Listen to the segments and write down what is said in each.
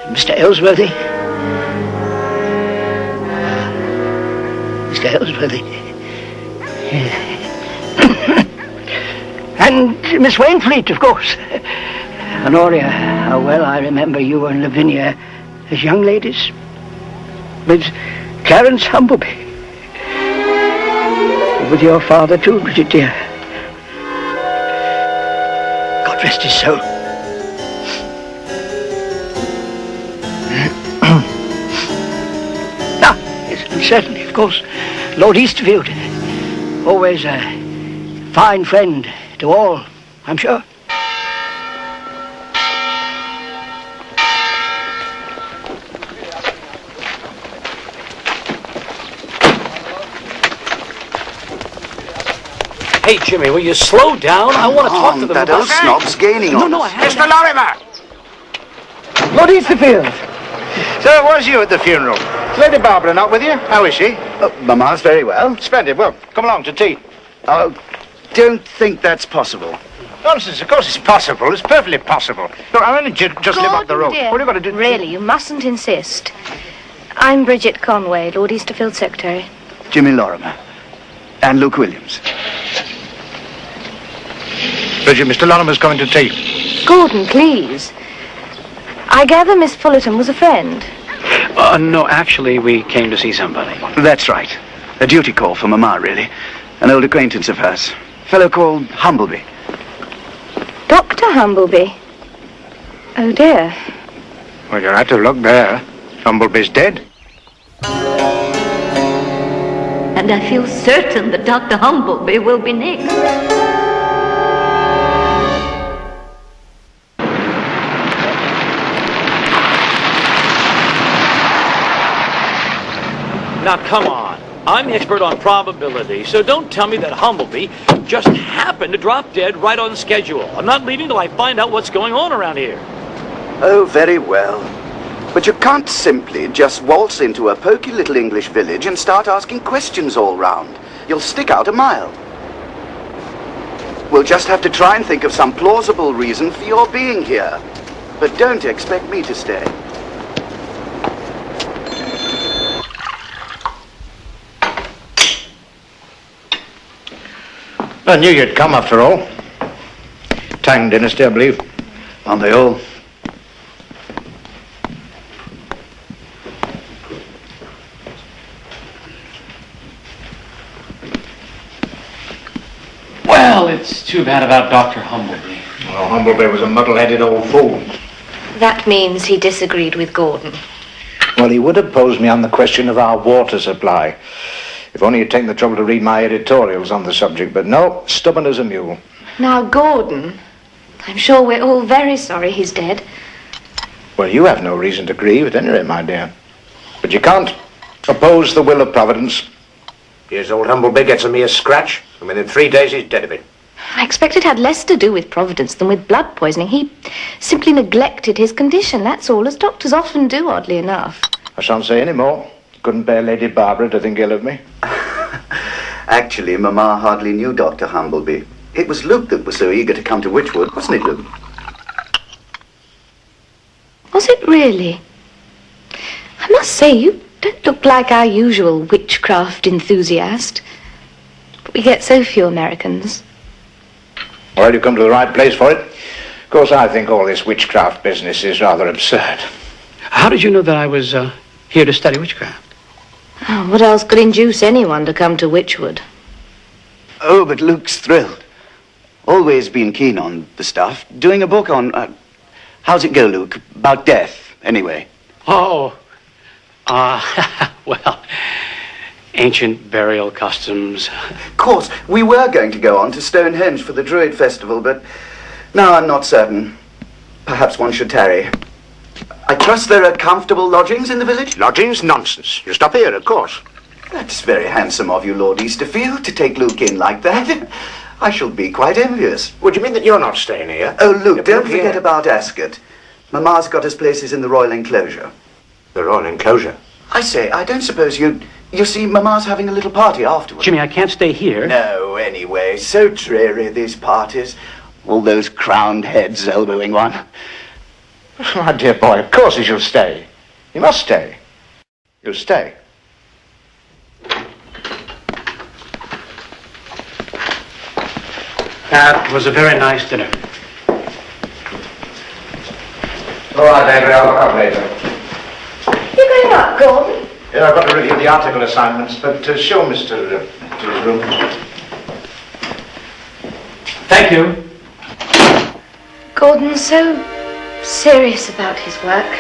Mr. Ellsworthy. Mr. Ellsworthy. And Miss Wainfleet, of course. Honoria, how well I remember you and Lavinia as young ladies. With Clarence Humbleby. With your father too, Bridget dear. God rest his soul. Yes, and certainly, of course, Lord Easterfield. Always a fine friend to all, I'm sure. Hey, Jimmy, will you slow down? I want to talk to them that about... old snob's gaining on us. Mr. Lorimer! Lord Easterfield! So it was you at the funeral. Is Lady Barbara not with you? How is she? Mamma's very well. Splendid. Well, come along to tea. I don't think that's possible. Nonsense. Of course it's possible. It's perfectly possible. Look, I only just live up the road. Dear. What have you got to do? Really, you mustn't insist. I'm Bridget Conway, Lord Easterfield's secretary. Jimmy Lorimer. And Luke Williams. Bridget, Mr. Lorimer's coming to tea. Gordon, please. I gather Miss Fullerton was a friend. No, actually, we came to see somebody. That's right. A duty call for Mamma, really. An old acquaintance of hers. Fellow called Humbleby. Dr. Humbleby. Oh, dear. Well, you'll have to look there. Humbleby's dead. And I feel certain that Dr. Humbleby will be next. Now, come on. I'm the expert on probability, so don't tell me that Humbleby just happened to drop dead right on schedule. I'm not leaving till I find out what's going on around here. Oh, very well. But you can't simply just waltz into a poky little English village and start asking questions all round. You'll stick out a mile. We'll just have to try and think of some plausible reason for your being here. But don't expect me to stay. I knew you'd come after all. Tang dynasty, I believe. Aren't they all? Well, it's too bad about Dr. Humbleby. Well, Humbleby was a muddle-headed old fool. That means he disagreed with Gordon. Well, he would have posed me on the question of our water supply. If only you'd taken the trouble to read my editorials on the subject, but no, stubborn as a mule. Now, Gordon, I'm sure we're all very sorry he's dead. Well, you have no reason to grieve at any rate, my dear. But you can't oppose the will of Providence. Here's old Humbleby gets a mere scratch, and within 3 days he's dead of it. I expect it had less to do with Providence than with blood poisoning. He simply neglected his condition, that's all, as doctors often do, oddly enough. I shan't say any more. Couldn't bear Lady Barbara to think ill of me. Actually, Mamma hardly knew Dr. Humbleby. It was Luke that was so eager to come to Witchwood, wasn't it, Luke? Was it really? I must say, you don't look like our usual witchcraft enthusiast. But we get so few Americans. Well, you've come to the right place for it. Of course, I think all this witchcraft business is rather absurd. How did you know that I was here to study witchcraft? Oh, what else could induce anyone to come to Witchwood? Oh, but Luke's thrilled. Always been keen on the stuff. Doing a book on... how's it go, Luke? About death, anyway. Oh, well, ancient burial customs. Of course, we were going to go on to Stonehenge for the Druid Festival, but now I'm not certain. Perhaps one should tarry. I trust there are comfortable lodgings in the village? Lodgings? Nonsense. You stop here, of course. That's very handsome of you, Lord Easterfield, to take Luke in like that. I shall be quite envious. Would you mean that you're not staying here? Oh, Luke, don't Look here. forget about Ascot. Mamma's got us places in the Royal Enclosure. The Royal Enclosure? I say, I don't suppose you... You see, Mamma's having a little party afterwards. Jimmy, I can't stay here. No, anyway, so dreary, these parties. All those crowned heads elbowing one. My dear boy, of course he shall stay. He must stay. He'll stay. That was a very nice dinner. All right, David, I'll look up later. You're going up, Gordon? Yeah, I've got to review the article assignments, but show Mr. to his room. Thank you. Gordon's so serious about his work.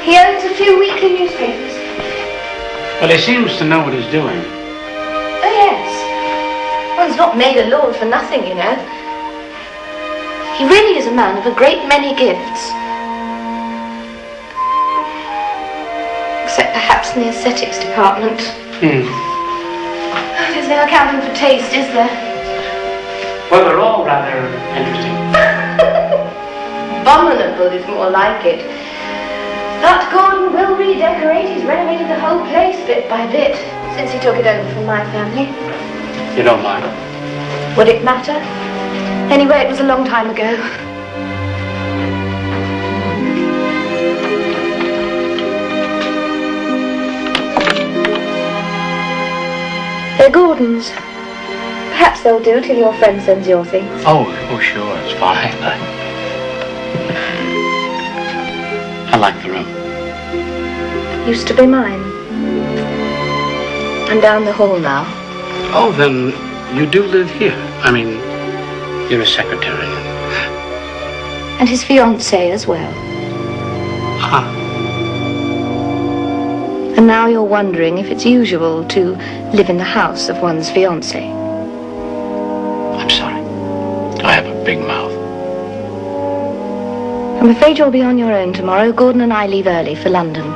He owns a few weekly newspapers. Well, he seems to know what he's doing. Oh, yes. One's not made a lord for nothing, you know. He really is a man of a great many gifts. Except perhaps in the aesthetics department. There's no accounting for taste, is there? Well, they're all rather interesting. Abominable is more like it. But Gordon will redecorate. He's renovated the whole place bit by bit since he took it over from my family. You don't mind? Would it matter? Anyway, it was a long time ago. They're Gordon's. Perhaps they'll do till your friend sends your things. Oh, sure, it's fine. I like the room. Used to be mine. I'm down the hall now. Oh, then you do live here. I mean, you're a secretary. And his fiancée as well. Huh. And now you're wondering if it's usual to live in the house of one's fiancée. I'm sorry. I have a big mouth. I'm afraid you'll be on your own tomorrow. Gordon and I leave early for London.